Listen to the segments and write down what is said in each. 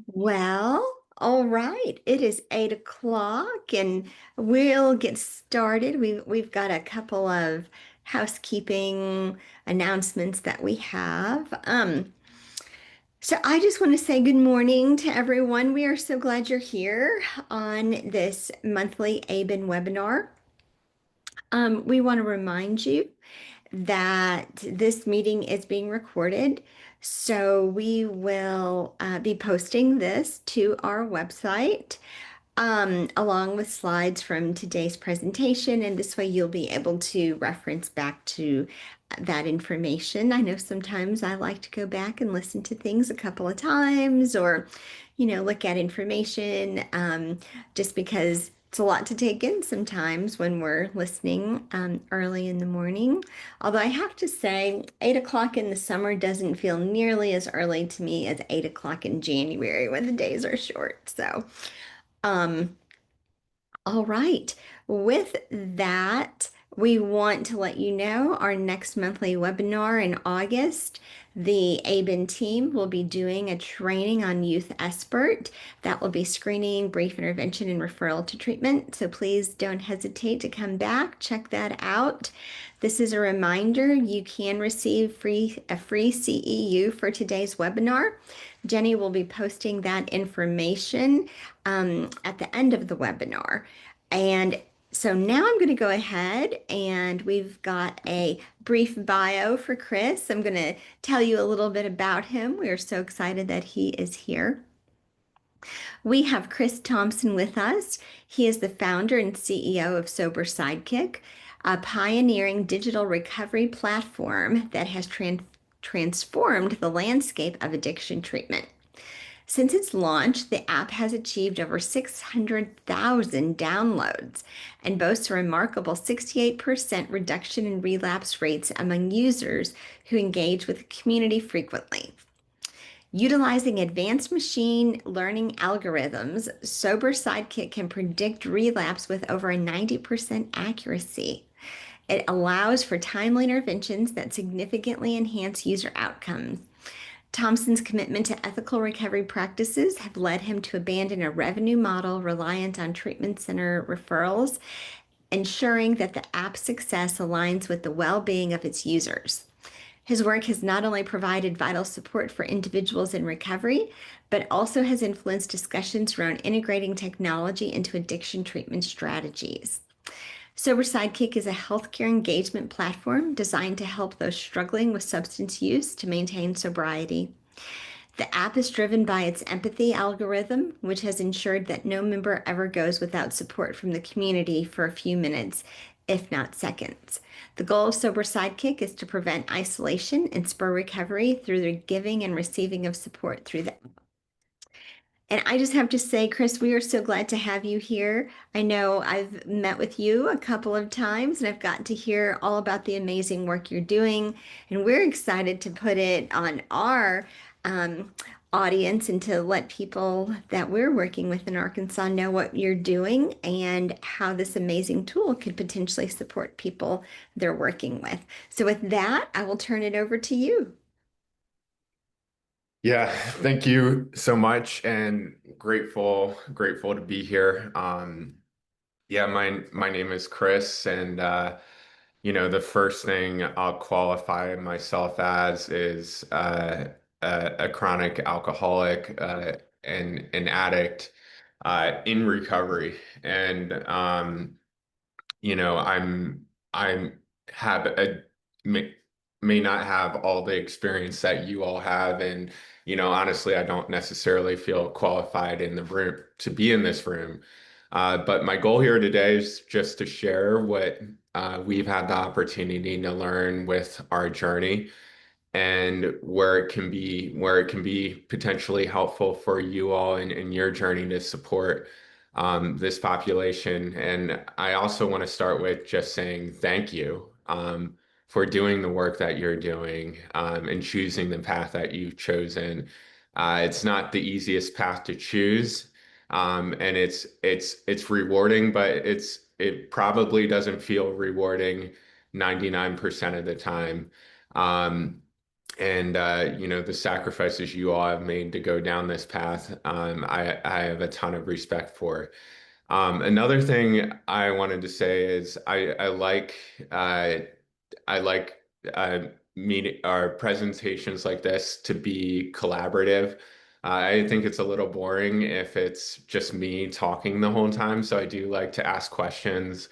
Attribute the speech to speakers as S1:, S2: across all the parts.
S1: Well, all right. It is 8 o'clock and we'll get started. We've got a couple of housekeeping announcements that we have. So I just want to say good morning to everyone. We are so glad you're here on this monthly ABIN webinar. We want to remind you that this meeting is being recorded. So we will be posting this to our website along with slides from today's presentation. And this way you'll be able to reference back to that information. I know sometimes I like to go back and listen to things a couple of times or, look at information just because it's a lot to take in sometimes when we're listening early in the morning. Although I have to say, 8 o'clock in the summer doesn't feel nearly as early to me as 8 o'clock in January when the days are short. So, um, all right. With that, we want to let you know our next monthly webinar in August. The ABIN team will be doing a training on Youth Expert that will be screening, brief intervention, and referral to treatment. So please don't hesitate to come back, check that out. This is a reminder you can receive a free CEU for today's webinar. Jenny will be posting that information at the end of the webinar. And so now I'm going to go ahead and we've got a brief bio for Chris. I'm going to tell you a little bit about him. We are so excited that he is here. We have Chris Thompson with us. He is the founder and CEO of Sober Sidekick, a pioneering digital recovery platform that has transformed the landscape of addiction treatment. Since its launch, the app has achieved over 600,000 downloads and boasts a remarkable 68% reduction in relapse rates among users who engage with the community frequently. Utilizing advanced machine learning algorithms, Sober Sidekick can predict relapse with over a 90% accuracy. It allows for timely interventions that significantly enhance user outcomes. Thompson's commitment to ethical recovery practices have led him to abandon a revenue model reliant on treatment center referrals, ensuring that the app's success aligns with the well-being of its users. His work has not only provided vital support for individuals in recovery, but also has influenced discussions around integrating technology into addiction treatment strategies. Sober Sidekick is a healthcare engagement platform designed to help those struggling with substance use to maintain sobriety. The app is driven by its empathy algorithm, which has ensured that no member ever goes without support from the community for a few minutes, if not seconds. The goal of Sober Sidekick is to prevent isolation and spur recovery through the giving and receiving of support through the app. And I just have to say, Chris, we are so glad to have you here. I know I've met with you a couple of times and I've gotten to hear all about the amazing work you're doing. And we're excited to put it on our um, audience and to let people that we're working with in Arkansas know what you're doing and how this amazing tool could potentially support people they're working with. So, with that, I will turn it over to you.
S2: Yeah, thank you so much and grateful to be here. Yeah, my name is Chris and the first thing I'll qualify myself as is a chronic alcoholic and an addict in recovery. And I'm have a may, may not have all the experience that you all have, and honestly, I don't necessarily feel qualified in the room to be in this room. But my goal here today is just to share what we've had the opportunity to learn with our journey and where it can be potentially helpful for you all in your journey to support this population. And I also want to start with just saying thank you for doing the work that you're doing and choosing the path that you've chosen. It's not the easiest path to choose, and it's rewarding, but it probably doesn't feel rewarding 99% of the time. Um, and the sacrifices you all have made to go down this path, I have a ton of respect for. Another thing I wanted to say is uh, I like meeting our presentations like this to be collaborative. I think it's a little boring if it's just me talking the whole time, so I do like to ask questions.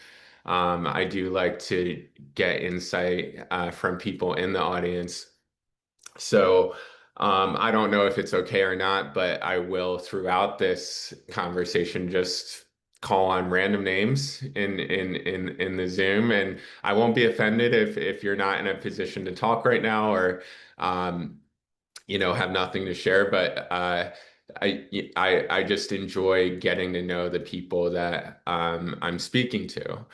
S2: I do like to get insight from people in the audience. So I don't know if it's okay or not, but I will throughout this conversation just call on random names in the Zoom, and I won't be offended if you're not in a position to talk right now or um, have nothing to share. But I just enjoy getting to know the people that I'm speaking to.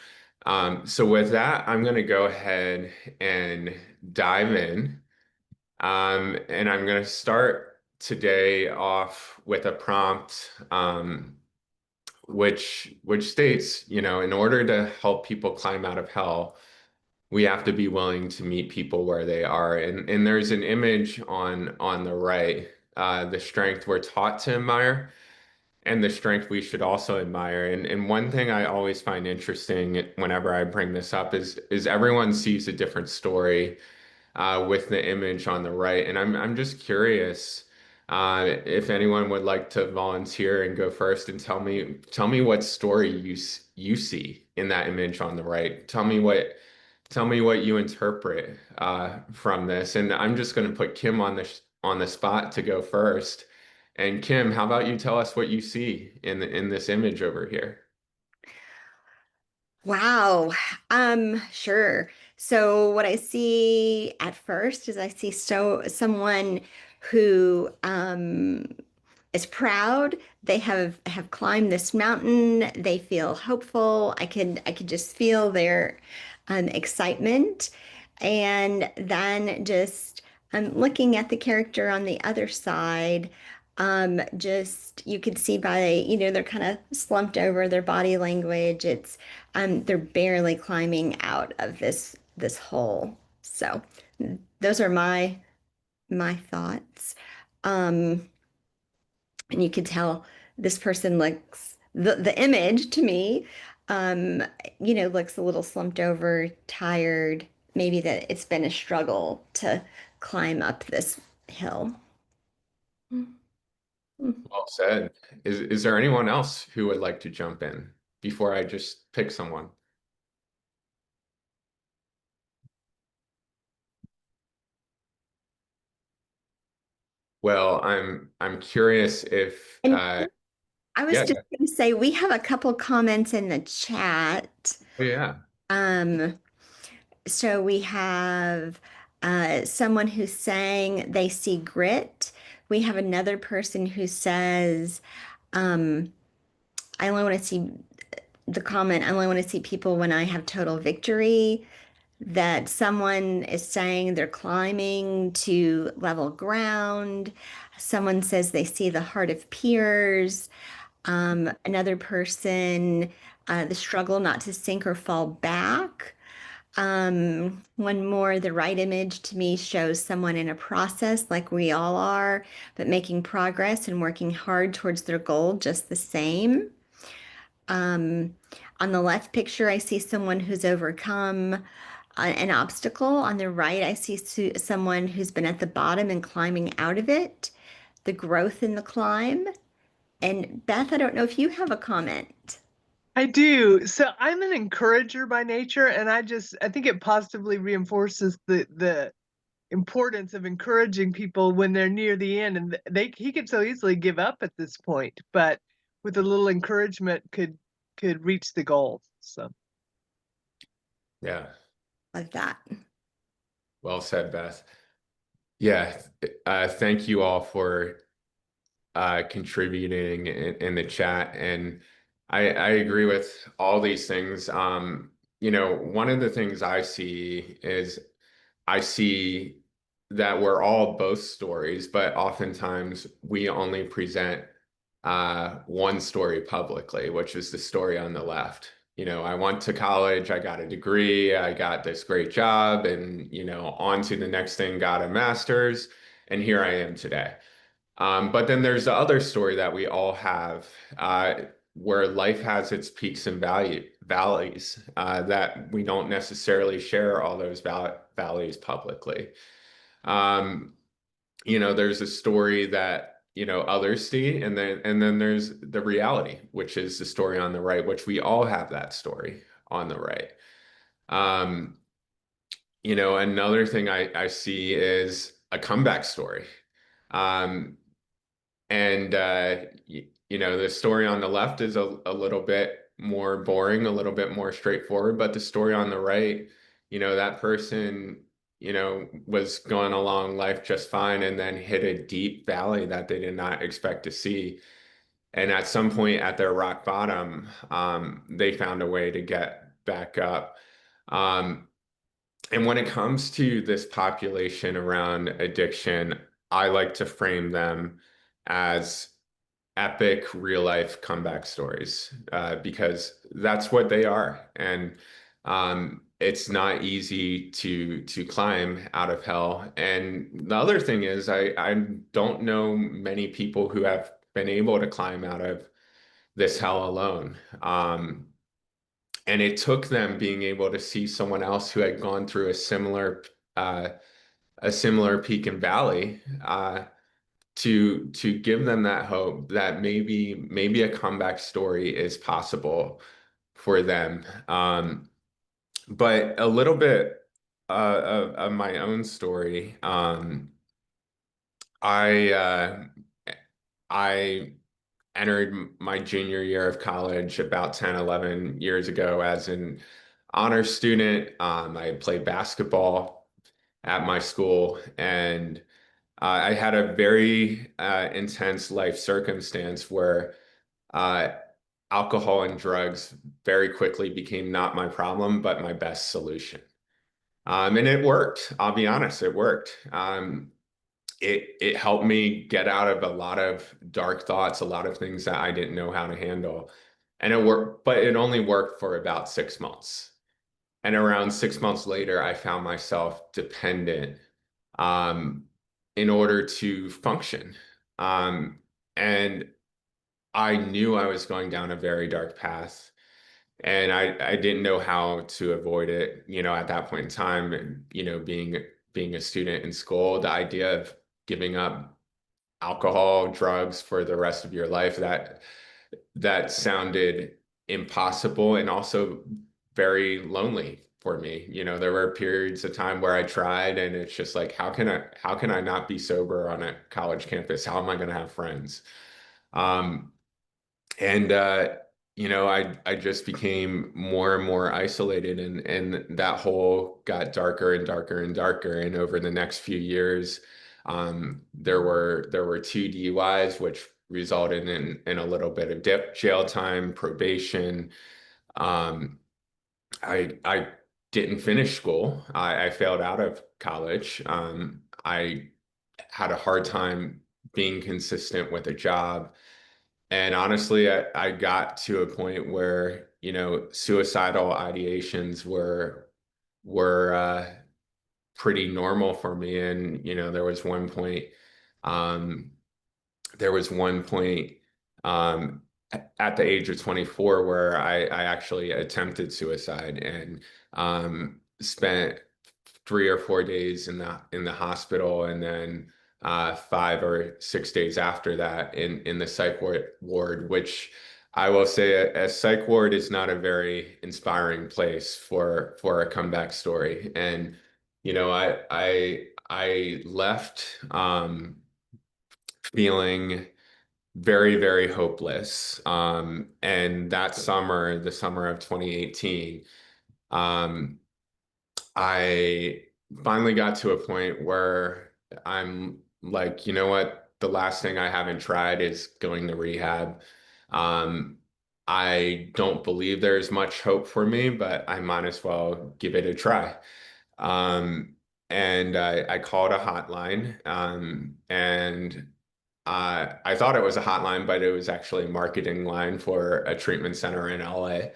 S2: So with that, I'm going to go ahead and dive in. And I'm going to start today off with a prompt, which states, in order to help people climb out of hell, we have to be willing to meet people where they are. And there's an image on the right, the strength we're taught to admire and the strength we should also admire. And one thing I always find interesting whenever I bring this up is everyone sees a different story with the image on the right. And I'm just curious if anyone would like to volunteer and go first and tell me what story you see in that image on the right. Tell me what you interpret from this. And I'm just going to put Kim on the spot to go first. And Kim, how about you tell us what you see in this image over here?
S1: Wow. Sure. So what I see at first is I see someone who is proud. They have climbed this mountain. They feel hopeful. I could just feel their excitement. And then just looking at the character on the other side, just you could see by, they're kind of slumped over their body language. They're barely climbing out of this hole. So those are my thoughts. Um, and you could tell this person looks the image to me, um, looks a little slumped over, tired, maybe that it's been a struggle to climb up this hill.
S2: Well said. Is there anyone else who would like to jump in before I just pick someone? Well, I'm curious if
S1: And I was
S2: yeah,
S1: just going to say we have a couple comments in the chat.
S2: oh, yeah.
S1: Um, so we have someone who's saying they see grit. We have another person who says, um, I only want to see the comment, I only want to see people when I have total victory. That someone is saying they're climbing to level ground. Someone says they see the heart of peers. Another person, the struggle not to sink or fall back. One more, the right image to me shows someone in a process like we all are, but making progress and working hard towards their goal just the same. Um, on the left picture, I see someone who's overcome an obstacle. On the right, I see someone who's been at the bottom and climbing out of it, the growth in the climb. And Beth, I don't know if you have a comment.
S3: I do. So I'm an encourager by nature, and I think it positively reinforces the importance of encouraging people when they're near the end, and he could so easily give up at this point, but with a little encouragement could reach the goal. So
S2: Yeah.
S1: Like that.
S2: Well said, Beth. Yeah, thank you all for contributing in the chat. And I agree with all these things. One of the things I see is I see that we're all both stories, but oftentimes we only present one story publicly, which is the story on the left. I went to college, I got a degree, I got this great job, and, on to the next thing, got a master's, and here I am today. But then there's the other story that we all have, where life has its peaks and valleys, that we don't necessarily share all those valleys publicly. Um, there's a story that, others see, and then there's the reality, which is the story on the right, which we all have that story on the right. Um, another thing I see is a comeback story. Um, and the story on the left is a little bit more boring, a little bit more straightforward, but the story on the right, that person, was going along life just fine and then hit a deep valley that they did not expect to see. And at some point at their rock bottom, they found a way to get back up. Um, and when it comes to this population around addiction, I like to frame them as epic real life comeback stories, because that's what they are. And it's not easy to climb out of hell. And the other thing is, I don't know many people who have been able to climb out of this hell alone. And it took them being able to see someone else who had gone through uh, a similar peak and valley, to give them that hope that maybe a comeback story is possible for them. But a little bit of my own story. I I entered my junior year of college about 10, 11 years ago as an honor student. I played basketball at my school, and I had a very intense life circumstance where uh, alcohol and drugs very quickly became not my problem, but my best solution. And it worked. I'll be honest, it worked. It helped me get out of a lot of dark thoughts, a lot of things that I didn't know how to handle. And it worked, but it only worked for about 6 months. And around 6 months later, I found myself dependent, um, in order to function. Um, and I knew I was going down a very dark path, and I didn't know how to avoid it. At that point in time, and, being a student in school, the idea of giving up alcohol, drugs for the rest of your life, that sounded impossible and also very lonely for me. There were periods of time where I tried, and it's just like, how can I not be sober on a college campus? How am I going to have friends? Um, and I just became more and more isolated, and that hole got darker and darker and darker. And over the next few years, there were two DUIs, which resulted in a little bit of jail time, probation. Um, I didn't finish school. I failed out of college. I had a hard time being consistent with a job. And honestly, I got to a point where, suicidal ideations were pretty normal for me. And, um, there was one point at the age of 24 where I actually attempted suicide, and spent 3 or 4 days in the hospital, and then 5 or 6 days after that in the psych ward, which I will say a psych ward is not a very inspiring place for a comeback story. And I left, feeling very, very hopeless. And that summer, the summer of 2018, um, I finally got to a point where I'm like, you know what? The last thing I haven't tried is going to rehab. Um, I don't believe there's much hope for me, but I might as well give it a try. Um, and I called a hotline, and I thought it was a hotline, but it was actually a marketing line for a treatment center in LA.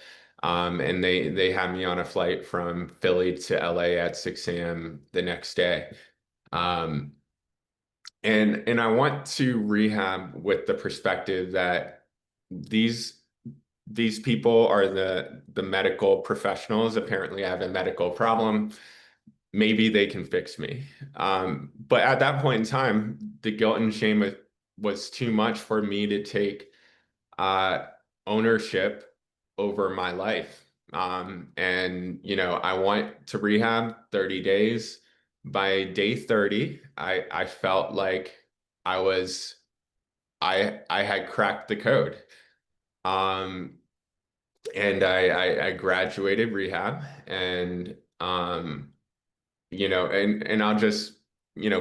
S2: And they had me on a flight from Philly to LA at 6 a.m. the next day. Um, and I want to rehab with the perspective that these these people are the medical professionals. Apparently, I have a medical problem. Maybe they can fix me. But at that point in time, the guilt and shame was too much for me to take uh, ownership over my life. And I went to rehab 30 days. By day 30, I felt like I was I had cracked the code. Um, and I graduated rehab, and and I'll just,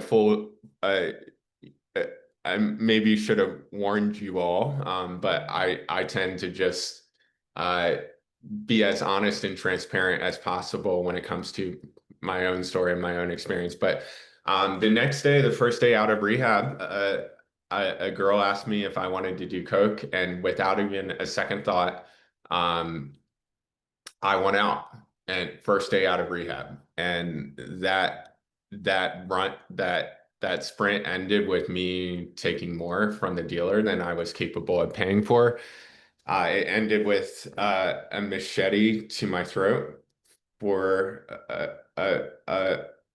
S2: full uh, uh, I maybe should have warned you all, but I tend to just uh, be as honest and transparent as possible when it comes to my own story and my own experience. But the next day, the first day out of rehab, a girl asked me if I wanted to do coke, and without even a second thought, um, I went out and first day out of rehab, and that sprint ended with me taking more from the dealer than I was capable of paying for. It ended with a machete to my throat for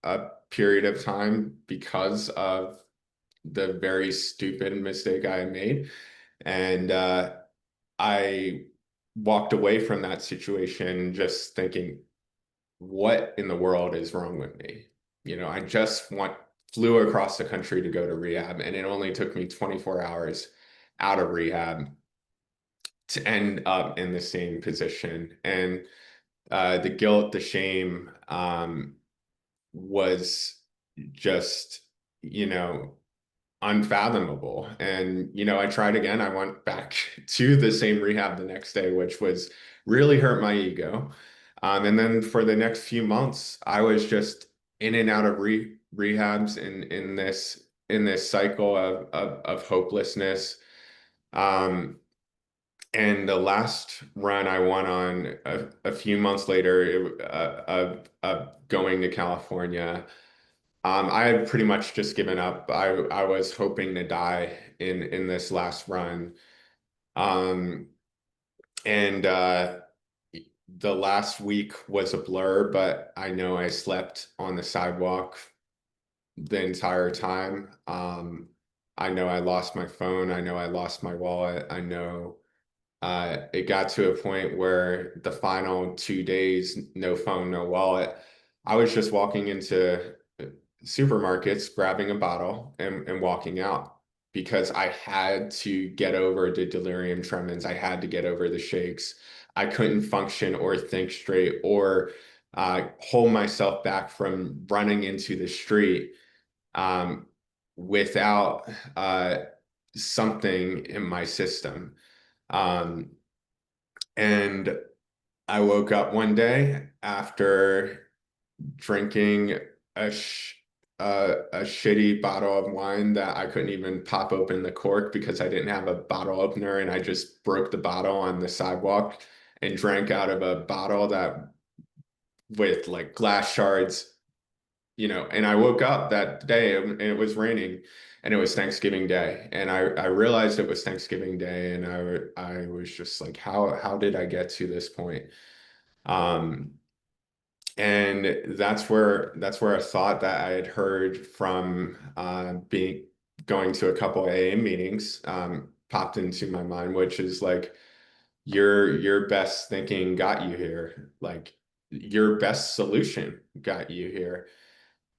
S2: a period of time because of the very stupid mistake I made. And I walked away from that situation just thinking, what in the world is wrong with me? I just flew across the country to go to rehab, and it only took me 24 hours out of rehab to end up in the same position. And the guilt, the shame, was just, you know, unfathomable. And, I tried again. I went back to the same rehab the next day, which was really hurt my ego. And then for the next few months, I was just in and out of rehabs in this cycle of hopelessness. Um, and the last run I went on a few months later of going to California, I had pretty much just given up. I was hoping to die in this last run. Um, and the last week was a blur, but I know I slept on the sidewalk the entire time. I know I lost my phone. I know I lost my wallet. I know it got to a point where the final 2 days, no phone, no wallet, I was just walking into supermarkets, grabbing a bottle and walking out because I had to get over the delirium tremens. I had to get over the shakes. I couldn't function or think straight or hold myself back from running into the street um, without something in my system. Um, and I woke up one day after drinking a sh a shitty bottle of wine that I couldn't even pop open the cork because I didn't have a bottle opener, and I just broke the bottle on the sidewalk and drank out of a bottle that with like glass shards, and I woke up that day and it was raining and it was Thanksgiving Day, and I realized it was Thanksgiving Day, and I was just like, how did I get to this point? Um, and that's where a thought that I had heard from being going to a couple AA meetings popped into my mind, which is like your best thinking got you here, like your best solution got you here.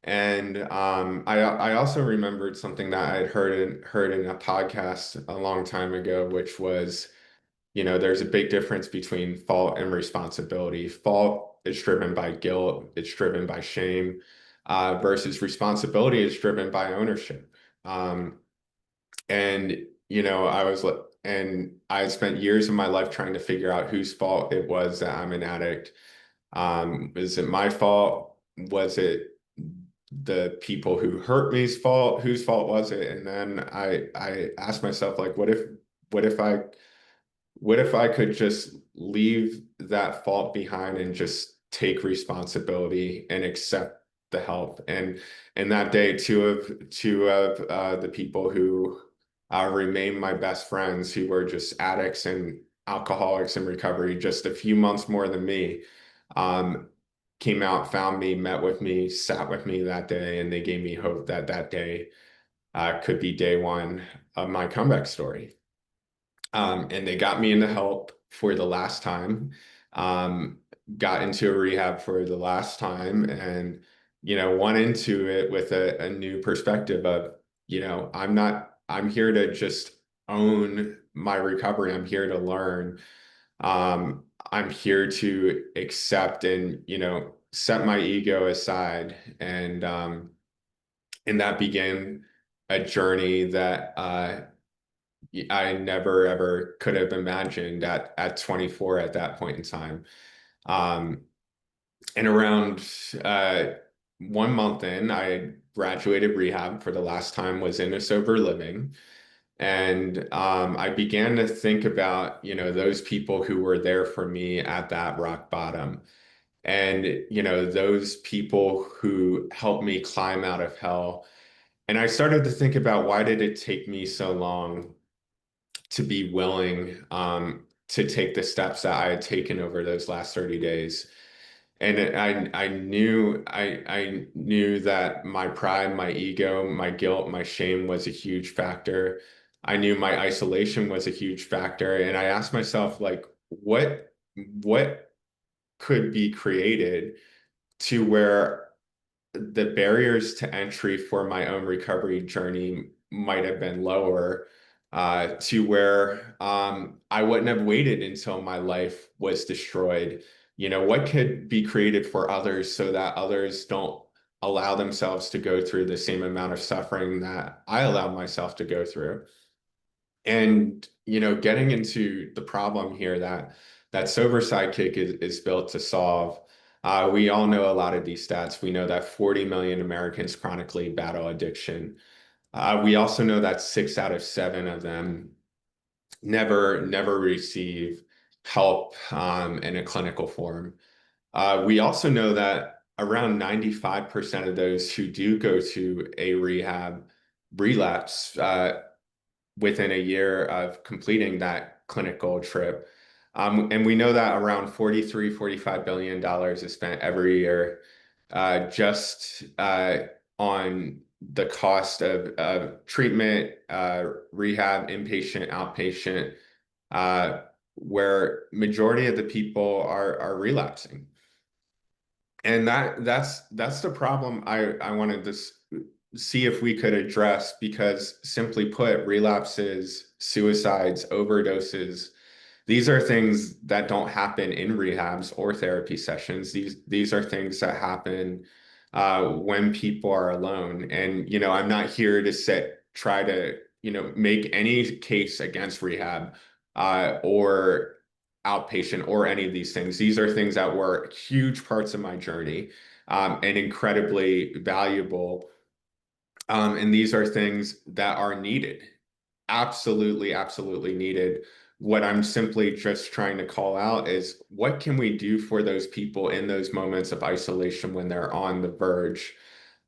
S2: And I also remembered something that I had heard in a podcast a long time ago, which was, there's a big difference between fault and responsibility. Fault is driven by guilt, it's driven by shame, versus responsibility is driven by ownership. Um, and I spent years of my life trying to figure out whose fault it was that I'm an addict. Is it my fault? Was it the people who hurt me's fault? Whose fault was it? And then I asked myself, like, what if I what if I could just leave that fault behind and just take responsibility and accept the help? And that day, two of the people who remain my best friends, who were just addicts and alcoholics in recovery, just a few months more than me, um, came out, found me, met with me, sat with me that day, and they gave me hope that that day could be day one of my comeback story. And they got me into help for the last time, um, got into a rehab for the last time, and, went into it with a new perspective of, I'm here to just own my recovery. I'm here to learn. I'm here to accept and, set my ego aside. And that began a journey that I never ever could have imagined at 24 at that point in time. Um, and around 1 month in, I graduated rehab for the last time, was in a sober living. And I began to think about, those people who were there for me at that rock bottom. And, those people who helped me climb out of hell. And I started to think about, why did it take me so long to be willing to take the steps that I had taken over those last 30 days. And I knew that my pride, my ego, my guilt, my shame was a huge factor. I knew my isolation was a huge factor. And I asked myself, like, what could be created to where the barriers to entry for my own recovery journey might have been lower, to where I wouldn't have waited until my life was destroyed. What could be created for others so that others don't allow themselves to go through the same amount of suffering that I allowed myself to go through? And, getting into the problem here that Sober Sidekick is built to solve. We all know a lot of these stats. We know that 40 million Americans chronically battle addiction. We also know that 6 out of 7 of them never receive help in a clinical form. We also know that around 95% of those who do go to a rehab relapse within a year of completing that clinical trip. And we know that around 43, $45 billion is spent every year just on the cost of treatment, rehab, inpatient, outpatient, where majority of the people are relapsing. And that's the problem I wanted to see if we could address, because simply put, relapses, suicides, overdoses, these are things that don't happen in rehabs or therapy sessions. These are things that happen when people are alone. And, I'm not here to try to, make any case against rehab or outpatient or any of these things. These are things that were huge parts of my journey and incredibly valuable. And these are things that are needed, absolutely, absolutely needed. What I'm simply just trying to call out is, what can we do for those people in those moments of isolation when they're on the verge,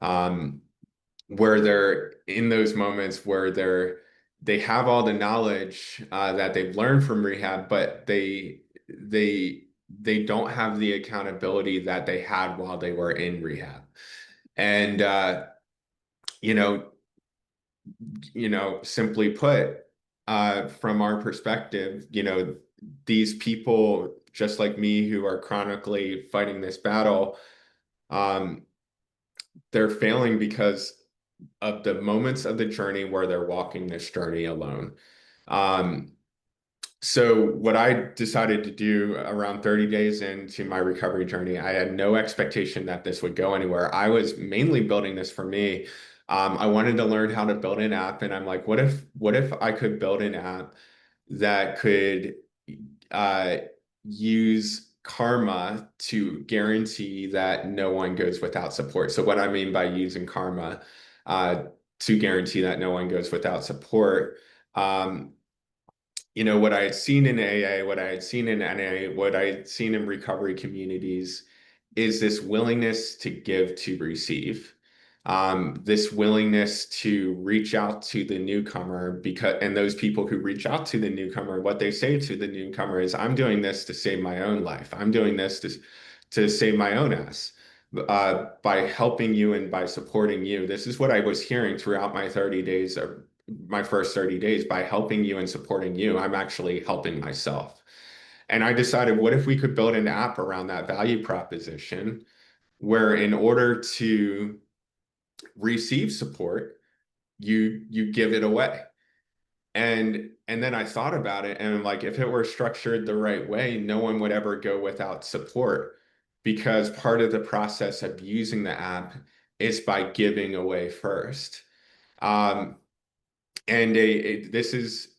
S2: um, where they're in those moments where they have all the knowledge that they've learned from rehab, but they don't have the accountability that they had while they were in rehab. And you know, simply put, from our perspective, these people just like me who are chronically fighting this battle, um, they're failing because of the moments of the journey where they're walking this journey alone. Um, So what I decided to do around 30 days into my recovery journey, I had no expectation that this would go anywhere. I was mainly building this for me. I wanted to learn how to build an app, and I'm like, what if I could build an app that could uh, use karma to guarantee that no one goes without support. So what I mean by using karma to guarantee that no one goes without support, um, what I had seen in AA, what I had seen in NA, what I had seen in recovery communities is this willingness to give to receive. This willingness to reach out to the newcomer because, and those people who reach out to the newcomer, what they say to the newcomer is, I'm doing this to save my own life. I'm doing this to save my own ass. By helping you and by supporting you. This is what I was hearing throughout my 30 days of my first 30 days. By helping you and supporting you, I'm actually helping myself. And I decided, what if we could build an app around that value proposition where in order to receive support, you give it away. And then I thought about it and I'm like, if it were structured the right way, no one would ever go without support because part of the process of using the app is by giving away first. Um, and this is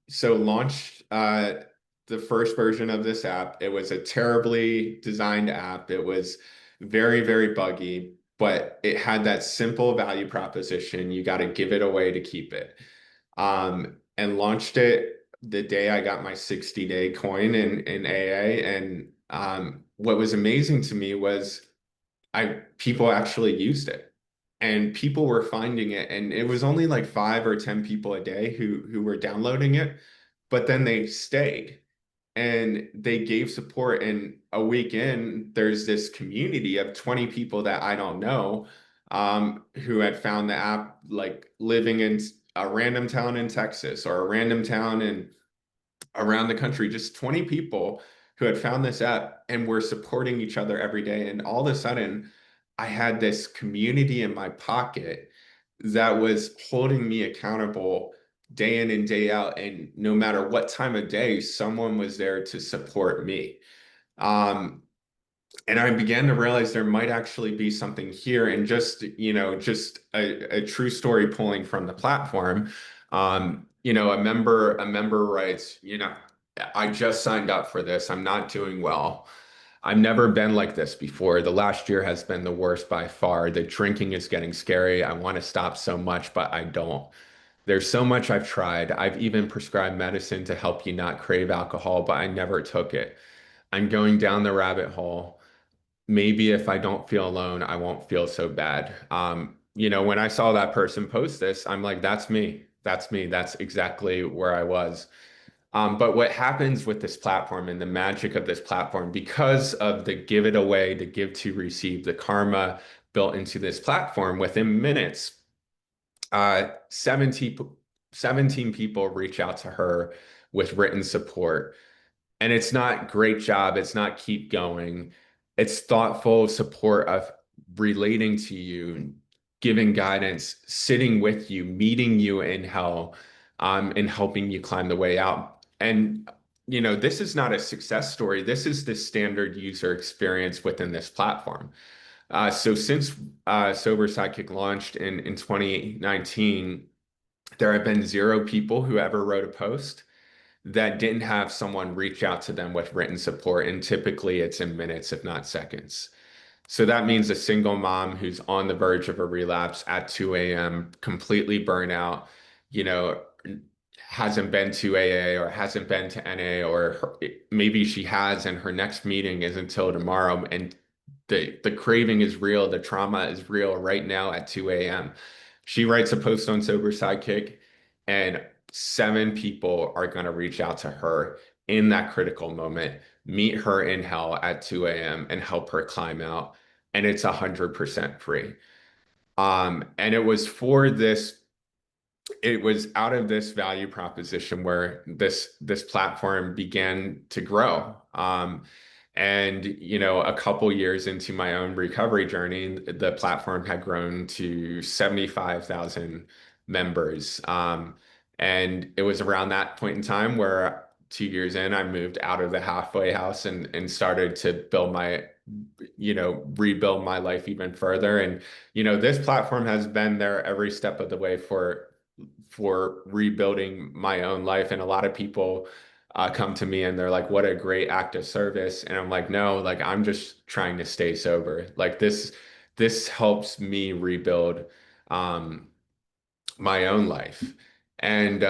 S2: so launched the first version of this app. It was a terribly designed app. It was very, very buggy, but it had that simple value proposition. You got to give it away to keep it. And launched it the day I got my 60-day coin in AA. And what was amazing to me was people actually used it and people were finding it. And it was only like 5 or 10 people a day who were downloading it, but then they stayed and they gave support. And a week in, there's this community of 20 people that I don't know who had found the app, like living in a random town in Texas or a random town in around the country, just 20 people who had found this app and were supporting each other every day. And all of a sudden, I had this community in my pocket that was holding me accountable day in and day out. And no matter what time of day, someone was there to support me. Um, and I began to realize there might actually be something here. And just a true story pulling from the platform. A member writes, I just signed up for this. I'm not doing well. I've never been like this before. The last year has been the worst by far. The drinking is getting scary. I want to stop so much, but I don't. There's so much I've tried. I've even prescribed medicine to help you not crave alcohol, but I never took it. I'm going down the rabbit hole. Maybe if I don't feel alone, I won't feel so bad. When I saw that person post this, I'm like, that's me. That's me. That's exactly where I was. But what happens with this platform and the magic of this platform, because of the give it away, the give to receive, the karma built into this platform, within minutes, 17 people reach out to her with written support. And it's not great job, it's not keep going. It's thoughtful support of relating to you, giving guidance, sitting with you, meeting you in hell, and helping you climb the way out. And this is not a success story. This is the standard user experience within this platform. So since Sober Sidekick launched in 2019, there have been 0 people who ever wrote a post that didn't have someone reach out to them with written support. And typically it's in minutes, if not seconds. So that means a single mom who's on the verge of a relapse at 2 a.m., completely burnout, you know, hasn't been to AA or hasn't been to NA, or maybe she has and her next meeting is until tomorrow. And the craving is real, the trauma is real right now at 2 a.m. She writes a post on Sober Sidekick, and 7 people are going to reach out to her in that critical moment, meet her in hell at 2 a.m. and help her climb out. And it's 100% free. And it was out of this value proposition where this platform began to grow. And a couple years into my own recovery journey, the platform had grown to 75,000 members. And it was around that point in time where 2 years in, I moved out of the halfway house and started to rebuild my life even further. And this platform has been there every step of the way for rebuilding my own life. And a lot of people come to me and they're like, what a great act of service. And I'm like, no, like I'm just trying to stay sober. Like this helps me rebuild um my own life. And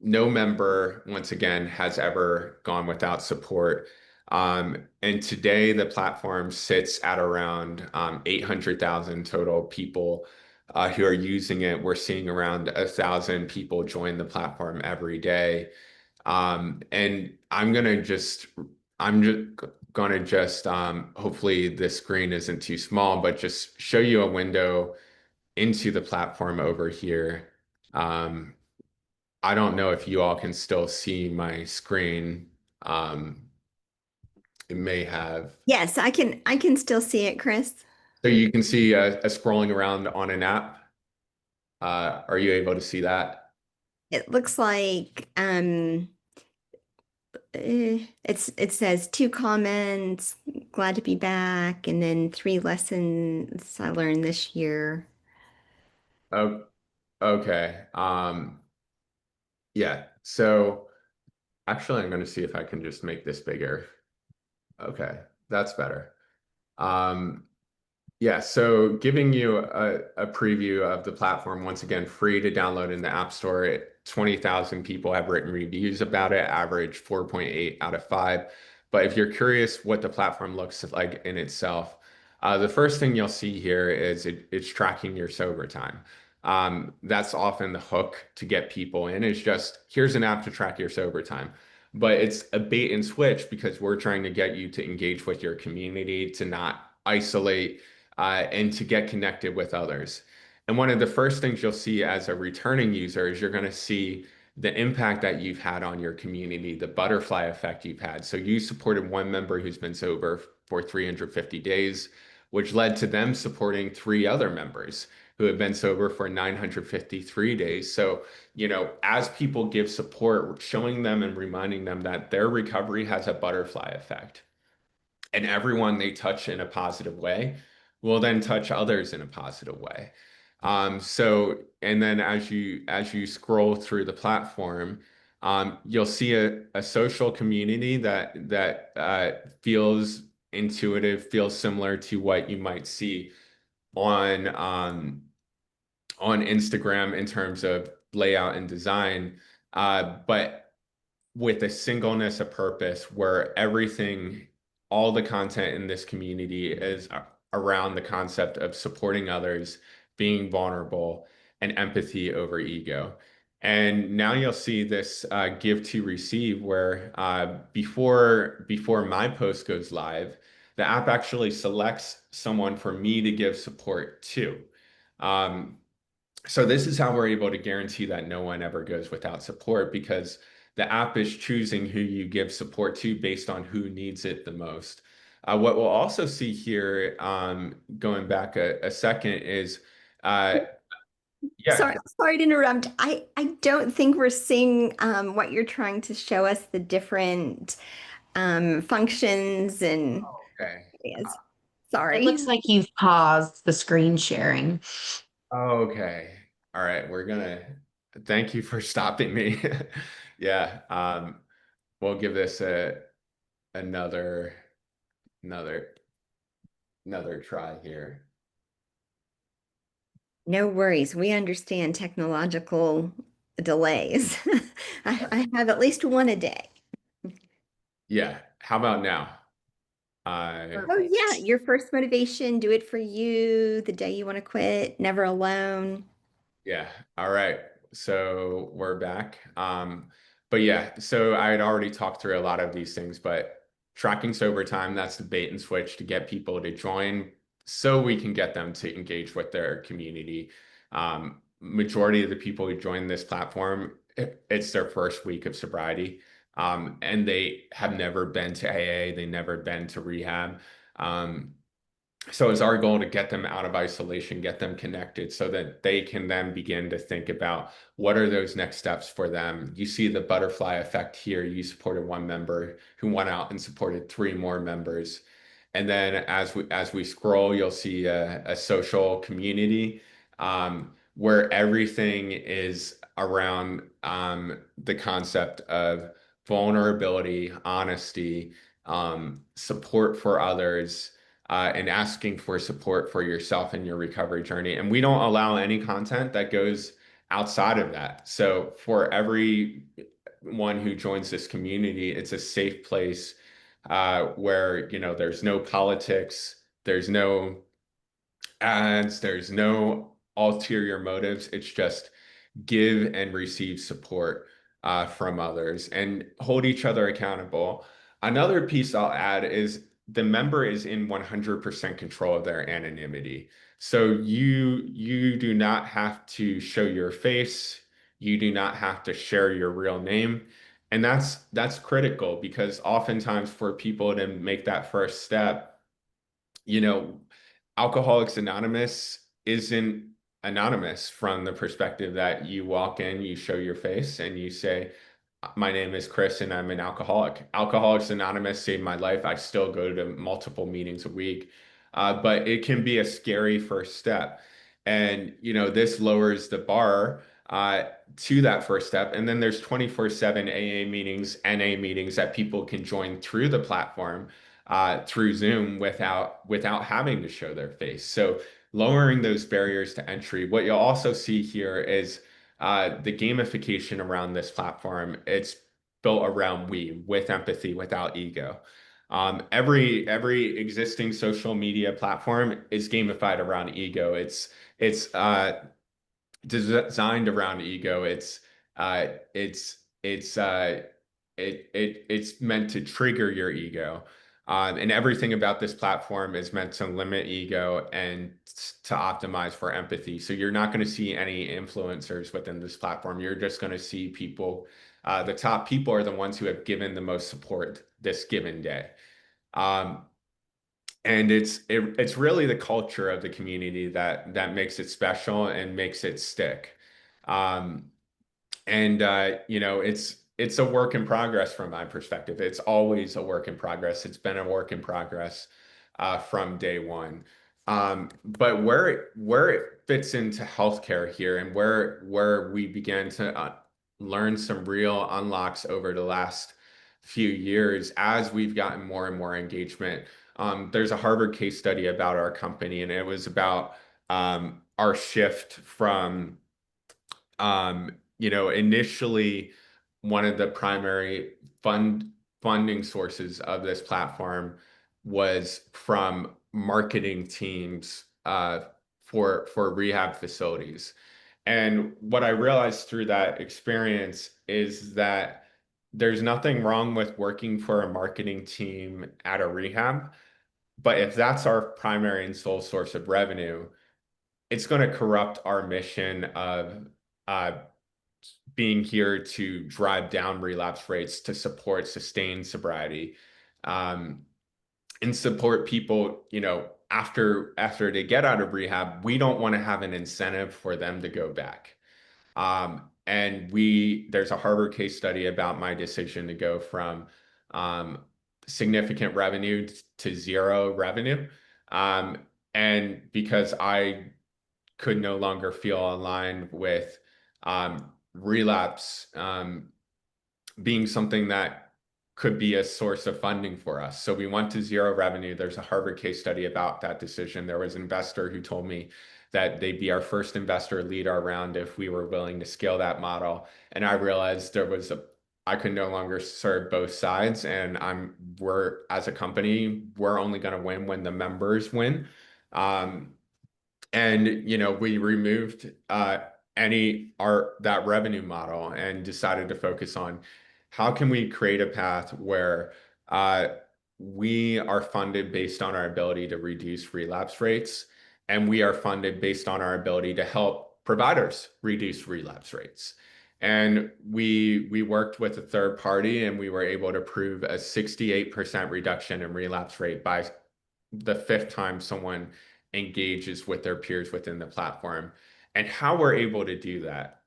S2: no member, once again, has ever gone without support. And today, the platform sits at around 800,000 total people who are using it. We're seeing around 1,000 people join the platform every day. And I'm just gonna just, hopefully the screen isn't too small, but just show you a window into the platform over here. Um, I don't know if you all can still see my screen. Um, it may have.
S1: Yes, I can still see it, Chris.
S2: So you can see a scrolling around on an app. Are you able to see that?
S1: It looks like it says two comments, glad to be back, and then three lessons I learned this year.
S2: Oh, okay. Yeah. So actually, I'm going to see if I can just make this bigger. Okay, that's better. Um, Yeah, so giving you a preview of the platform, once again, free to download in the App Store. 20,000 people have written reviews about it, average 4.8 out of 5. But if you're curious what the platform looks like in itself, the first thing you'll see here is it's tracking your sober time. That's often the hook to get people in, is just here's an app to track your sober time. But it's a bait and switch because we're trying to get you to engage with your community, to not isolate and to get connected with others. And one of the first things you'll see as a returning user is you're going to see the impact that you've had on your community, the butterfly effect you've had. So you supported one member who's been sober for 350 days, which led to them supporting three other members who have been sober for 953 days. So, as people give support, showing them and reminding them that their recovery has a butterfly effect, and everyone they touch in a positive way will then touch others in a positive way. And then as you scroll through the platform, you'll see a social community that feels intuitive, feels similar to what you might see on on Instagram in terms of layout and design, but with a singleness of purpose where everything, all the content in this community is around the concept of supporting others, being vulnerable, and empathy over ego. And now you'll see this give to receive where before my post goes live, the app actually selects someone for me to give support to. Um, so this is how we're able to guarantee that no one ever goes without support, because the app is choosing who you give support to based on who needs it the most. What we'll also see here, going back a second, is uh, yeah,
S1: Sorry to interrupt. I don't think we're seeing what you're trying to show us, the different functions and
S2: okay.
S1: areas.
S4: It
S1: Sorry.
S4: looks like you've paused the screen sharing.
S2: Okay. All right. Thank you for stopping me. Yeah. We'll give this another, another, another try here.
S1: No worries. We understand technological delays. I have at least one a day.
S2: Yeah. How about now?
S1: Oh, yeah. Your first motivation, do it for you, the day you want to quit, never alone.
S2: Yeah. All right. So we're back. But yeah, so I had already talked through a lot of these things, but tracking sober time, that's the bait and switch to get people to join so we can get them to engage with their community. Majority of the people who join this platform, it's their first week of sobriety. And they have never been to AA, they never been to rehab. Um, so it's our goal to get them out of isolation, get them connected so that they can then begin to think about what are those next steps for them. You see the butterfly effect here. You supported one member who went out and supported three more members. And then as we scroll, you'll see a social community where everything is around the concept of vulnerability, honesty, support for others, and asking for support for yourself in your recovery journey. And we don't allow any content that goes outside of that. So for everyone who joins this community, it's a safe place where, there's no politics, there's no ads, there's no ulterior motives. It's just give and receive support from others and hold each other accountable. Another piece I'll add is the member is in 100% control of their anonymity. So you do not have to show your face. You do not have to share your real name. And that's critical because oftentimes for people to make that first step, you know, Alcoholics Anonymous isn't anonymous from the perspective that you walk in, you show your face, and you say, my name is Chris and I'm an alcoholic. Alcoholics Anonymous saved my life. I still go to multiple meetings a week, but it can be a scary first step. And, this lowers the bar to that first step. And then there's 24/7 AA meetings, NA meetings that people can join through the platform, through Zoom without having to show their face. So lowering those barriers to entry. What you'll also see here is the gamification around this platform. It's built around we, with empathy, without ego. Every existing social media platform is gamified around ego. It's designed around ego. Uh, it's it's it's meant to trigger your ego. And everything about this platform is meant to limit ego and to optimize for empathy. So you're not going to see any influencers within this platform. You're just going to see people. The top people are the ones who have given the most support this given day. Um, and it's really the culture of the community that makes it special and makes it stick. Um, and it's a work in progress from my perspective. It's always a work in progress. It's been a work in progress from day one. But where it fits into healthcare here, and where we began to learn some real unlocks over the last few years as we've gotten more and more engagement. There's a Harvard case study about our company, and it was about our shift from initially one of the primary funding sources of this platform was from marketing teams for rehab facilities. And what I realized through that experience is that there's nothing wrong with working for a marketing team at a rehab, but if that's our primary and sole source of revenue, it's going to corrupt our mission of uh, being here to drive down relapse rates, to support sustained sobriety, um, and support people, after they get out of rehab. We don't want to have an incentive for them to go back. And there's a Harvard case study about my decision to go from um, significant revenue to zero revenue. Um, and because I could no longer feel aligned with relapse being something that could be a source of funding for us. So we went to zero revenue. There's a Harvard case study about that decision. There was an investor who told me that they'd be our first investor, lead our round if we were willing to scale that model. And I realized I could no longer serve both sides. And as a company, we're only going to win when the members win. And we removed that revenue model and decided to focus on how can we create a path where uh, we are funded based on our ability to reduce relapse rates, and we are funded based on our ability to help providers reduce relapse rates. And we worked with a third party, and we were able to prove a 68% reduction in relapse rate by the fifth time someone engages with their peers within the platform. And how we're able to do that.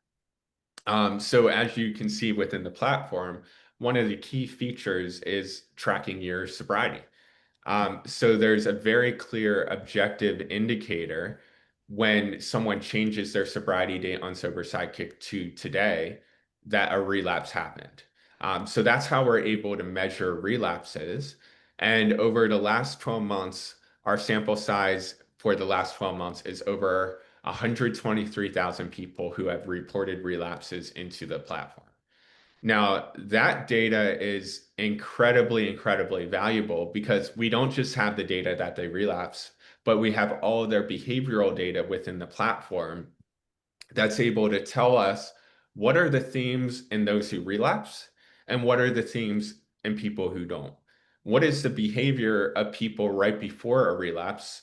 S2: So as you can see within the platform, one of the key features is tracking your sobriety. So there's a very clear objective indicator when someone changes their sobriety date on Sober Sidekick to today that a relapse happened. So that's how we're able to measure relapses. And over the last 12 months, our sample size for the last 12 months is over 123,000 people who have reported relapses into the platform. Now, that data is incredibly, incredibly valuable because we don't just have the data that they relapse, but we have all of their behavioral data within the platform that's able to tell us what are the themes in those who relapse and what are the themes in people who don't. What is the behavior of people right before a relapse?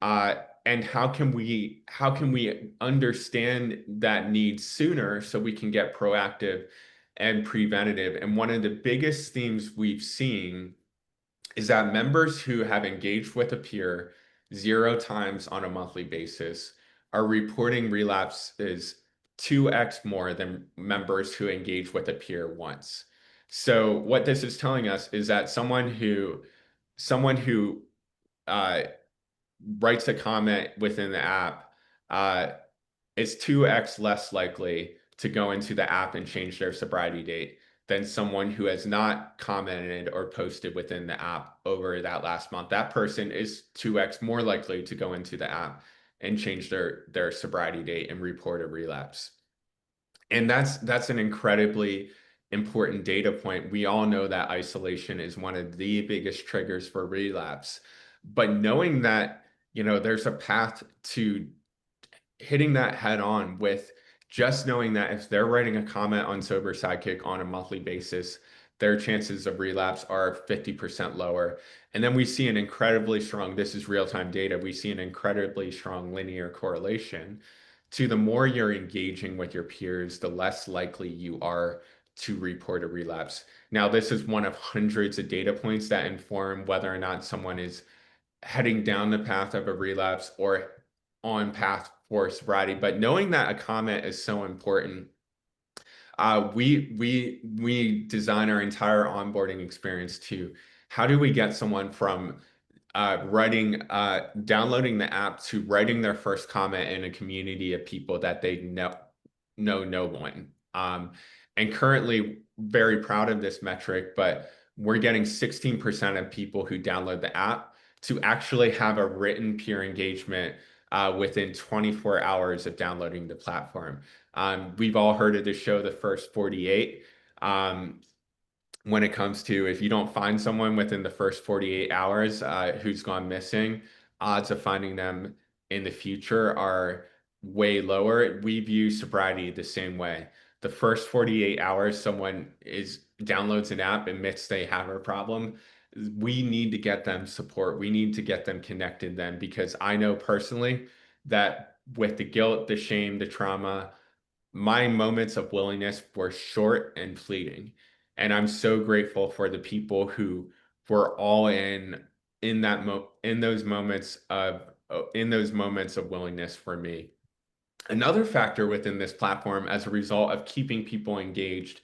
S2: And how can we understand that need sooner so we can get proactive and preventative? And one of the biggest themes we've seen is that members who have engaged with a peer 0 times on a monthly basis are reporting relapses 2x more than members who engage with a peer once. So what this is telling us is that someone who uh, writes a comment within the app uh, is 2x less likely to go into the app and change their sobriety date than someone who has not commented or posted within the app over that last month. That person is 2x more likely to go into the app and change their sobriety date and report a relapse. And that's an incredibly important data point. We all know that isolation is one of the biggest triggers for relapse. But knowing that, there's a path to hitting that head on with just knowing that if they're writing a comment on Sober Sidekick on a monthly basis, their chances of relapse are 50% lower. And then we see an incredibly strong, this is real-time data, we see an incredibly strong linear correlation to the more you're engaging with your peers, the less likely you are to report a relapse. Now, this is one of hundreds of data points that inform whether or not someone is heading down the path of a relapse or on path for sobriety. But knowing that a comment is so important, we design our entire onboarding experience to how do we get someone from downloading the app to writing their first comment in a community of people that they know no one. And currently, very proud of this metric, but we're getting 16% of people who download the app to actually have a written peer engagement within 24 hours of downloading the platform. We've all heard of the show, The First 48. When it comes to if you don't find someone within the first 48 hours who's gone missing, odds of finding them in the future are way lower. We view sobriety the same way. The first 48 hours someone is downloads an app, admits they have a problem, we need to get them support. We need to get them connected then because I know personally that with the guilt, the shame, the trauma, my moments of willingness were short and fleeting. And I'm so grateful for the people who were all in those moments of willingness for me. Another factor within this platform as a result of keeping people engaged,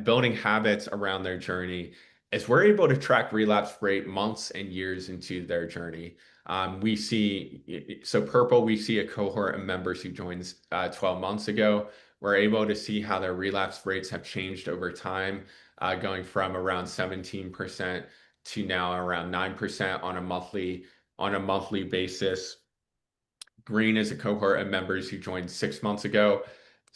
S2: building habits around their journey, is we're able to track relapse rate months and years into their journey. So Purple, we see a cohort of members who joined 12 months ago. We're able to see how their relapse rates have changed over time, going from around 17% to now around 9% on a monthly basis. Green is a cohort of members who joined 6 months ago.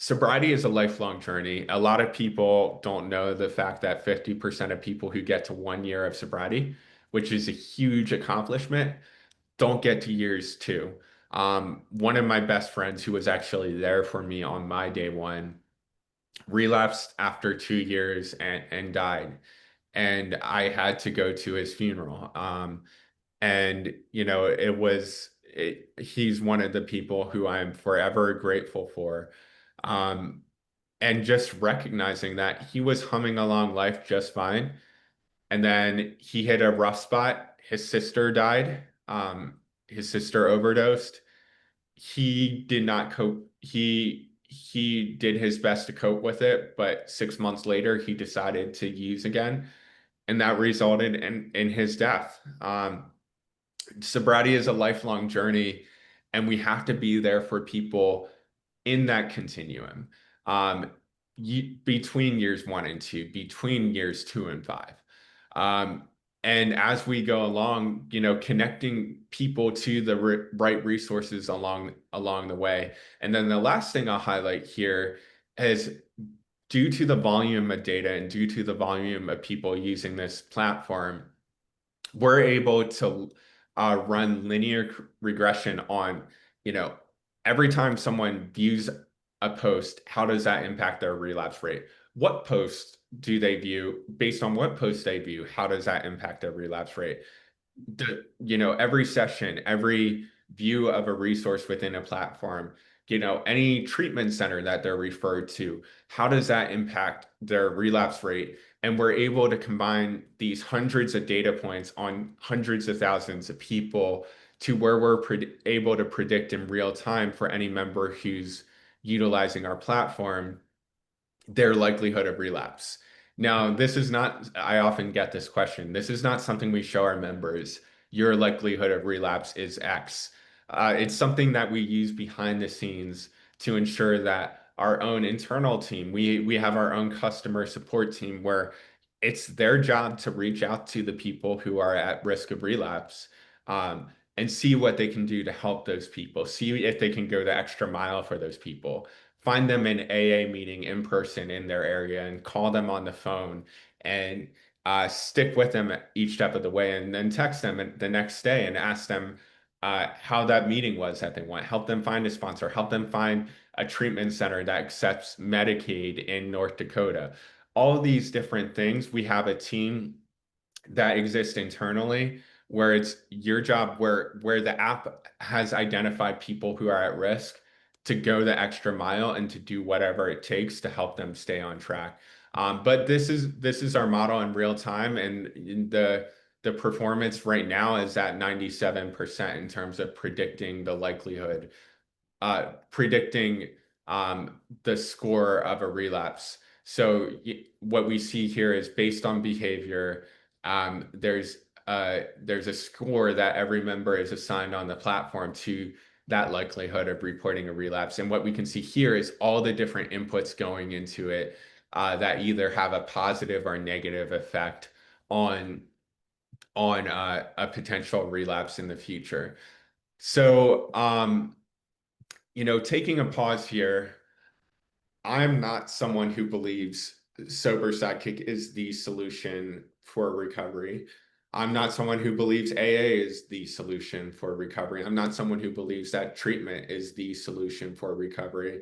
S2: Sobriety is a lifelong journey. A lot of people don't know the fact that 50% of people who get to 1 year of sobriety, which is a huge accomplishment, don't get to years two. One of my best friends who was actually there for me on my day one relapsed after 2 years and died. And I had to go to his funeral. And he's one of the people who I'm forever grateful for. Um, and just recognizing that he was humming along life just fine. And then he hit a rough spot. His sister died. His sister overdosed. He did not cope. He did his best to cope with it, but 6 months later, he decided to use again, and that resulted in his death. Sobriety is a lifelong journey, and we have to be there for people in that continuum, between years 1 and 2, between years 2 and 5. And as we go along, connecting people to the right resources along the way. And then the last thing I'll highlight here is, due to the volume of data and due to the volume of people using this platform, we're able to run linear regression on, you know, every time someone views a post, how does that impact their relapse rate? What post do they view? Based on what post they view, how does that impact their relapse rate? Every session, every view of a resource within a platform, any treatment center that they're referred to, how does that impact their relapse rate? And we're able to combine these hundreds of data points on hundreds of thousands of people to where we're able to predict in real time for any member who's utilizing our platform their likelihood of relapse. Now, this is not, I often get this question. This is not something we show our members. Your likelihood of relapse is X. It's something that we use behind the scenes to ensure that our own internal team, we have our own customer support team where it's their job to reach out to the people who are at risk of relapse, and see what they can do to help those people, see if they can go the extra mile for those people, find them an AA meeting in person in their area and call them on the phone and stick with them at each step of the way, and then text them the next day and ask them how that meeting was that they want. Help them find a sponsor, help them find a treatment center that accepts Medicaid in North Dakota. All of these different things, we have a team that exists internally where it's your job, where the app has identified people who are at risk, to go the extra mile and to do whatever it takes to help them stay on track. But this is our model in real time, and the performance right now is at 97% in terms of predicting the likelihood, predicting the score of a relapse. So what we see here is based on behavior. There's a score that every member is assigned on the platform to that likelihood of reporting a relapse. And what we can see here is all the different inputs going into it that either have a positive or negative effect on a potential relapse in the future. So, taking a pause here, I'm not someone who believes Sober Sidekick is the solution for recovery. I'm not someone who believes AA is the solution for recovery. I'm not someone who believes that treatment is the solution for recovery.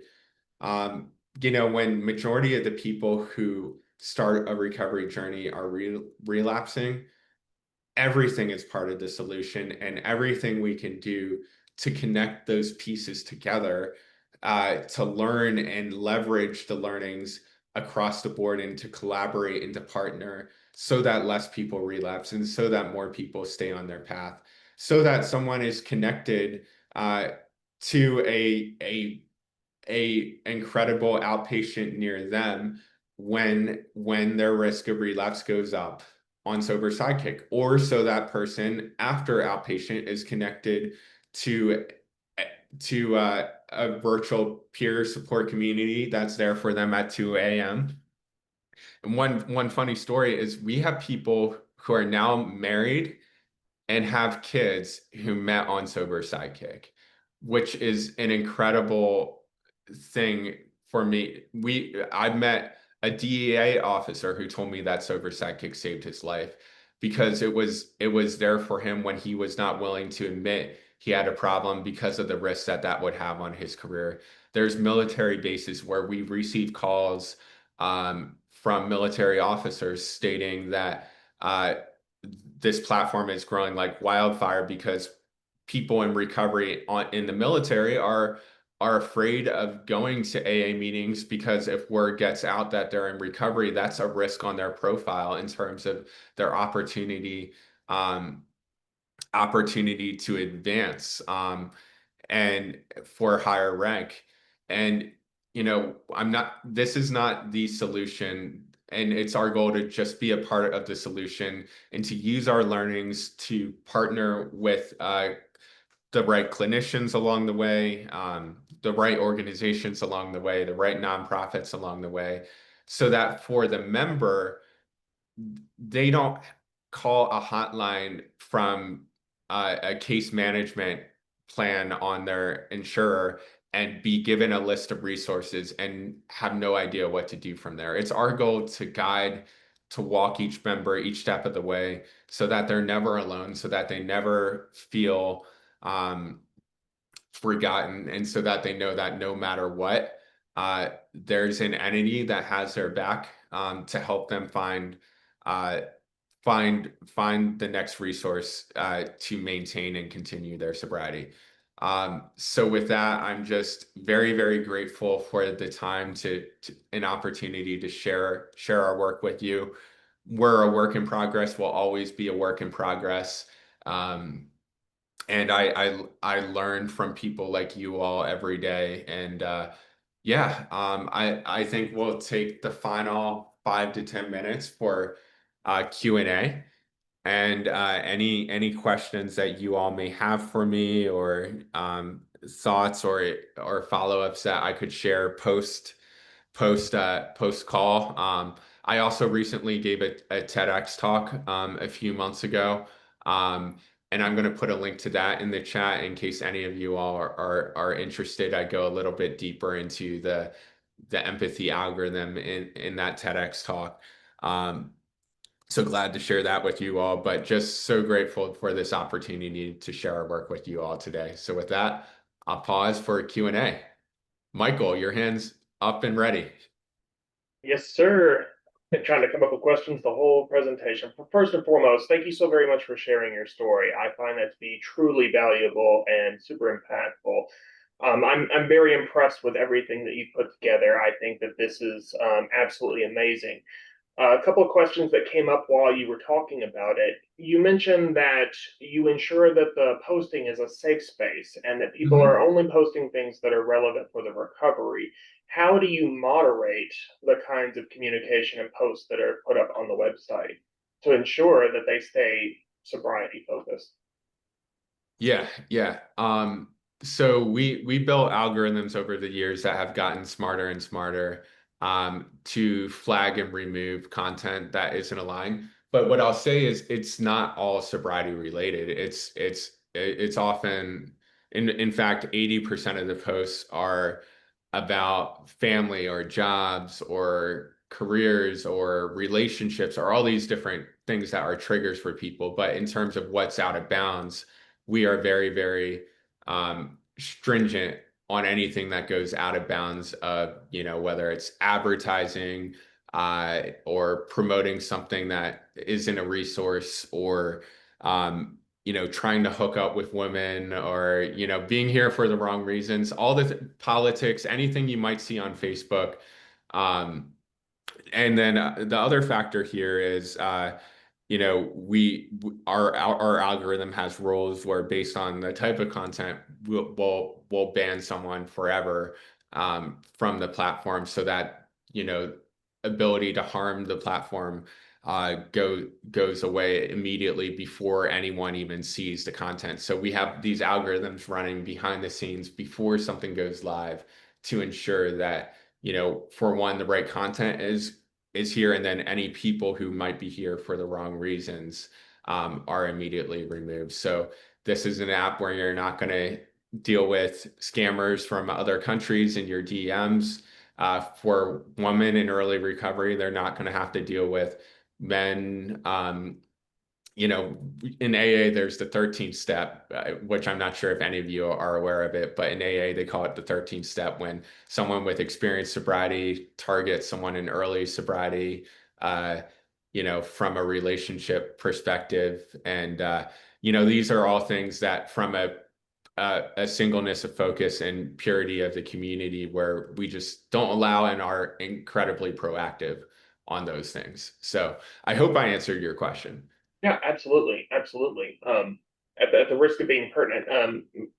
S2: When majority of the people who start a recovery journey are relapsing, everything is part of the solution, and everything we can do to connect those pieces together, to learn and leverage the learnings across the board and to collaborate and to partner so that less people relapse and so that more people stay on their path, so that someone is connected to a incredible outpatient near them when their risk of relapse goes up on Sober Sidekick, or so that person after outpatient is connected to a virtual peer support community that's there for them at 2 a.m. And one funny story is we have people who are now married and have kids who met on Sober Sidekick, which is an incredible thing for me. I met a DEA officer who told me that Sober Sidekick saved his life because it was there for him when he was not willing to admit he had a problem because of the risks that would have on his career. There's military bases where we've received calls from military officers stating that this platform is growing like wildfire because people in recovery in the military are afraid of going to AA meetings because if word gets out that they're in recovery, that's a risk on their profile in terms of their opportunity to advance and for higher rank. And this is not the solution. And it's our goal to just be a part of the solution and to use our learnings to partner with the right clinicians along the way, the right organizations along the way, the right nonprofits along the way, so that for the member, they don't call a hotline from a case management plan on their insurer and be given a list of resources and have no idea what to do from there. It's our goal to guide, to walk each member each step of the way so that they're never alone, so that they never feel forgotten, and so that they know that no matter what, there's an entity that has their back to help them uh, find the next resource to maintain and continue their sobriety. So with that, I'm just very, very grateful for the time to an opportunity to share our work with you. We're a work in progress. We'll always be a work in progress. Um, and I learn from people like you all every day. And yeah, I think we'll take the final 5 to 10 minutes for Q&A. And any questions that you all may have for me, or thoughts or follow-ups that I could share post call. I also recently gave a TEDx talk a few months ago, um, and I'm going to put a link to that in the chat in case any of you all are interested. I go a little bit deeper into the empathy algorithm in that TEDx talk. So glad to share that with you all, but just so grateful for this opportunity to share our work with you all today. So with that, I'll pause for Q&A. Michael, your hand's up and ready.
S5: Yes, sir. Been trying to come up with questions the whole presentation. First and foremost, thank you so very much for sharing your story. I find that to be truly valuable and super impactful. I'm very impressed with everything that you put together. I think that this is absolutely amazing. A couple of questions that came up while you were talking about it. You mentioned that you ensure that the posting is a safe space and that people are only posting things that are relevant for the recovery. How do you moderate the kinds of communication and posts that are put up on the website to ensure that they stay sobriety focused?
S2: Yeah. So we built algorithms over the years that have gotten smarter and smarter to flag and remove content that isn't aligned. But what I'll say is it's not all sobriety related. It's often in fact 80% of the posts are about family or jobs or careers or relationships or all these different things that are triggers for people. But in terms of what's out of bounds, we are very, very stringent on anything that goes out of bounds of, whether it's advertising or promoting something that isn't a resource, or trying to hook up with women, or, being here for the wrong reasons, all the politics, anything you might see on Facebook. Um, and then the other factor here is, our algorithm has rules where based on the type of content, we'll ban someone forever from the platform, so that, ability to harm the platform goes away immediately before anyone even sees the content. So we have these algorithms running behind the scenes before something goes live to ensure that, for one, the right content is here, and then any people who might be here for the wrong reasons are immediately removed. So this is an app where you're not going to deal with scammers from other countries in your DMs. For women in early recovery, they're not going to have to deal with men. In AA, there's the 13th step, which I'm not sure if any of you are aware of it, but in AA, they call it the 13th step when someone with experienced sobriety targets someone in early sobriety, from a relationship perspective. And, these are all things that from a singleness of focus and purity of the community, where we just don't allow and are incredibly proactive on those things. So I hope I answered your question.
S5: Yeah, absolutely, absolutely. At the risk of being pertinent,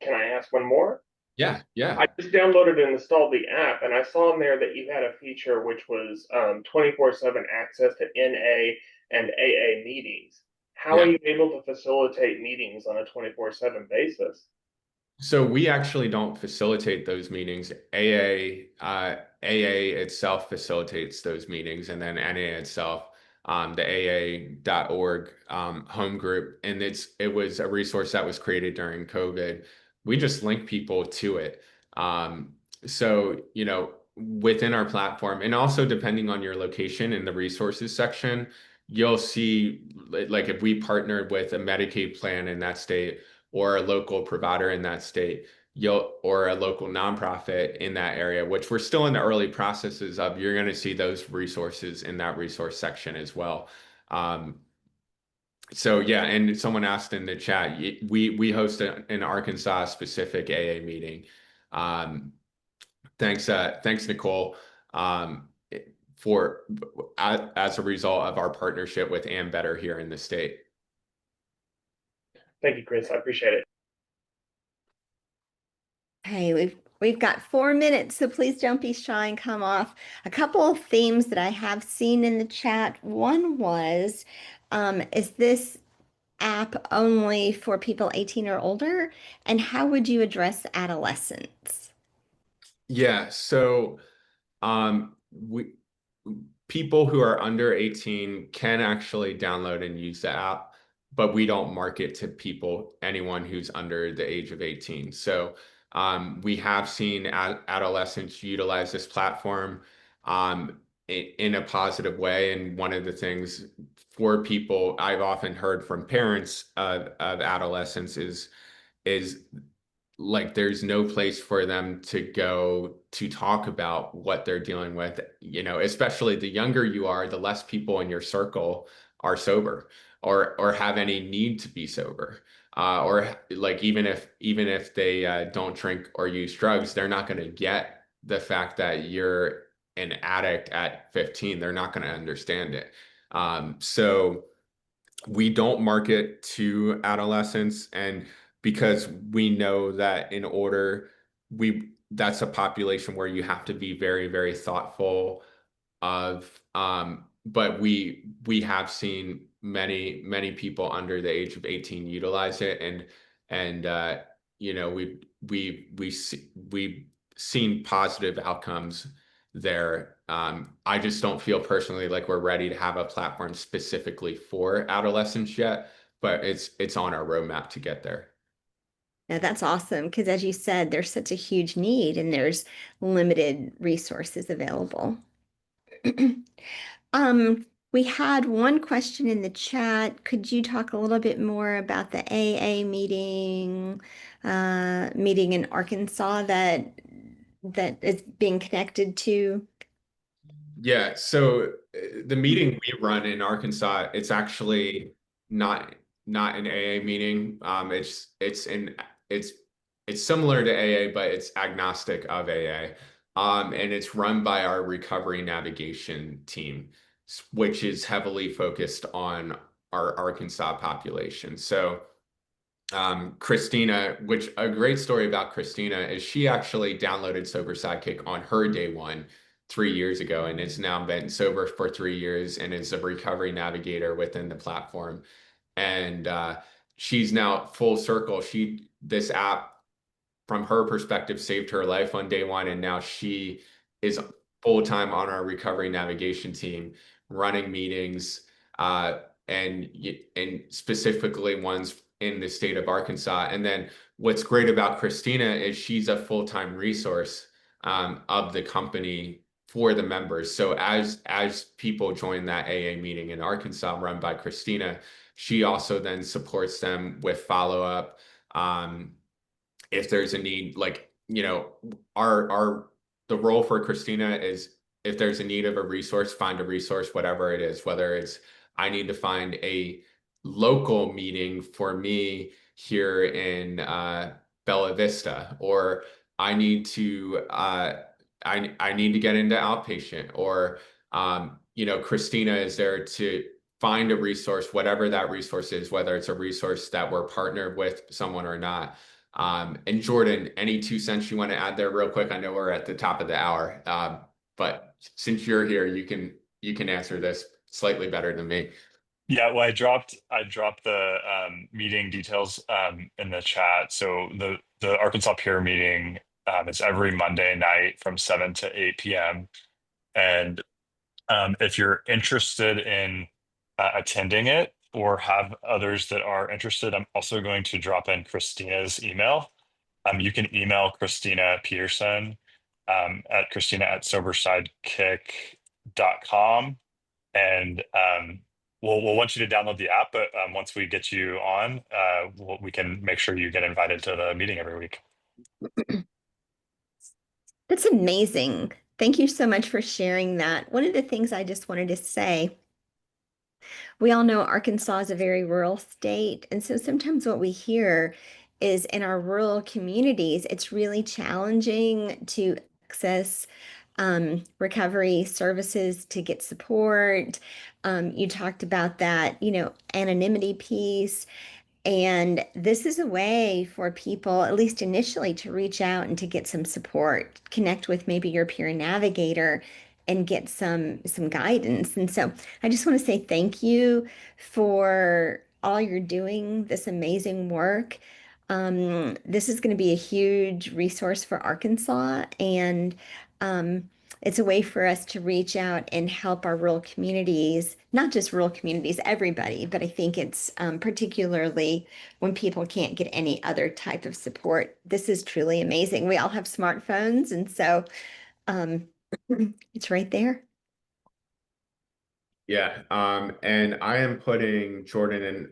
S5: can I ask one more?
S2: Yeah.
S5: I just downloaded and installed the app, and I saw in there that you had a feature which was 24/7 access to NA and AA meetings. How are
S2: Yeah.
S5: you able to facilitate meetings on a 24/7 basis?
S2: So we actually don't facilitate those meetings. AA itself facilitates those meetings, and then NA itself the AA.org home group, and it was a resource that was created during COVID. We just link people to it. So, within our platform, and also depending on your location in the resources section, you'll see like if we partnered with a Medicaid plan in that state or a local provider in that state, or a local nonprofit in that area, which we're still in the early processes of, you're going to see those resources in that resource section as well. So yeah, and someone asked in the chat, we host an Arkansas specific AA meeting. Thanks, Nicole, for as a result of our partnership with Ambetter here in the state.
S5: Thank you, Chris. I appreciate it.
S1: Hey, we've got 4 minutes, so please don't be shy and come off. A couple of themes that I have seen in the chat. One was, is this app only for people 18 or older? And how would you address adolescents?
S2: Yeah, so we people who are under 18 can actually download and use the app, but we don't market to anyone who's under the age of 18. So we have seen adolescents utilize this platform in a positive way. And one of the things for people I've often heard from parents of adolescents is like there's no place for them to go to talk about what they're dealing with, especially the younger you are, the less people in your circle are sober or have any need to be sober. Or like even if they don't drink or use drugs, they're not going to get the fact that you're an addict at 15. They're not going to understand it. So we don't market to adolescents, and because we know that that's a population where you have to be very, very thoughtful of, but we have seen many people under the age of 18 utilize it, and we've seen positive outcomes there. I just don't feel personally like we're ready to have a platform specifically for adolescents yet, but it's on our roadmap to get there.
S1: Now that's awesome because, as you said, there's such a huge need and there's limited resources available. We had one question in the chat. Could you talk a little bit more about the AA meeting in Arkansas that is being connected to?
S2: Yeah, so the meeting we run in Arkansas, it's actually not an AA meeting. It's similar to AA, but it's agnostic of AA. And it's run by our recovery navigation team, which is heavily focused on our Arkansas population. So Christina, which a great story about Christina is she actually downloaded Sober Sidekick on her day one 3 years ago and has now been sober for 3 years and is a recovery navigator within the platform. And she's now full circle. This app, from her perspective, saved her life on day one, and now she is full time on our recovery navigation team, running meetings, and specifically ones in the state of Arkansas. And then what's great about Christina is she's a full-time resource of the company for the members. So as people join that AA meeting in Arkansas run by Christina, she also then supports them with follow-up. If there's a need, like, the role for Christina is if there's a need of a resource, find a resource, whatever it is, whether it's I need to find a local meeting for me here in Bella Vista, or I need to I need to get into outpatient, or Christina is there to find a resource, whatever that resource is, whether it's a resource that we're partnered with someone or not. And Jordan, any 2 cents you want to add there real quick? I know we're at the top of the hour, but since you're here, you can answer this slightly better than me.
S6: Yeah, well, I dropped the meeting details in the chat. So the Arkansas Peer meeting is every Monday night from 7 to 8 p.m. And if you're interested in attending it or have others that are interested, I'm also going to drop in Christina's email. You can email Christina Peterson at Christina@sobersidekick.com. And we'll want you to download the app, but once we get you on, we can make sure you get invited to the meeting every week.
S1: That's amazing. Thank you so much for sharing that. One of the things I just wanted to say, we all know Arkansas is a very rural state. And so sometimes what we hear is in our rural communities, it's really challenging to access recovery services to get support. You talked about that, anonymity piece. And this is a way for people, at least initially, to reach out and to get some support, connect with maybe your peer navigator and get some guidance. And so I just want to say thank you for all you're doing, this amazing work. This is going to be a huge resource for Arkansas, and it's a way for us to reach out and help our rural communities, not just rural communities, everybody, but I think it's particularly when people can't get any other type of support. This is truly amazing. We all have smartphones, and so um, it's right there.
S2: Yeah, and I am putting Jordan and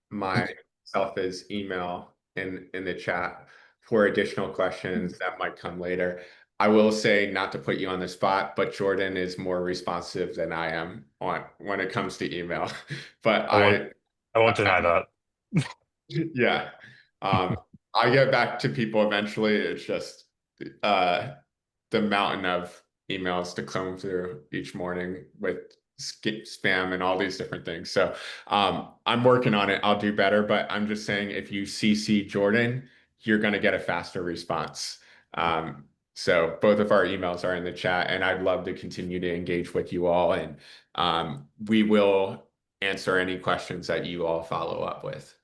S2: myself as email in the chat for additional questions that might come later. I will say, not to put you on the spot, but Jordan is more responsive than I am on when it comes to email. But
S6: I won't deny that.
S2: yeah, I get back to people eventually. It's just the mountain of emails to comb through each morning with spam and all these different things. So I'm working on it. I'll do better, but I'm just saying if you CC Jordan, you're going to get a faster response. So both of our emails are in the chat, and I'd love to continue to engage with you all. And we will answer any questions that you all follow up with.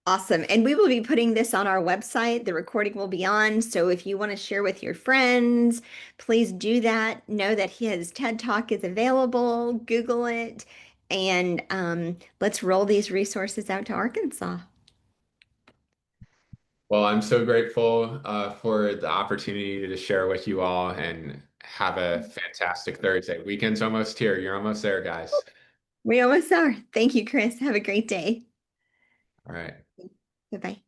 S1: Awesome. And we will be putting this on our website. The recording will be on. So if you want to share with your friends, please do that. Know that his TED Talk is available. Google it. And let's roll these resources out to Arkansas.
S2: Well, I'm so grateful for the opportunity to share with you all, and have a fantastic Thursday. Weekend's almost here. You're almost there, guys.
S1: We almost are. Thank you, Chris. Have a great day.
S2: All right.
S1: Bye-bye.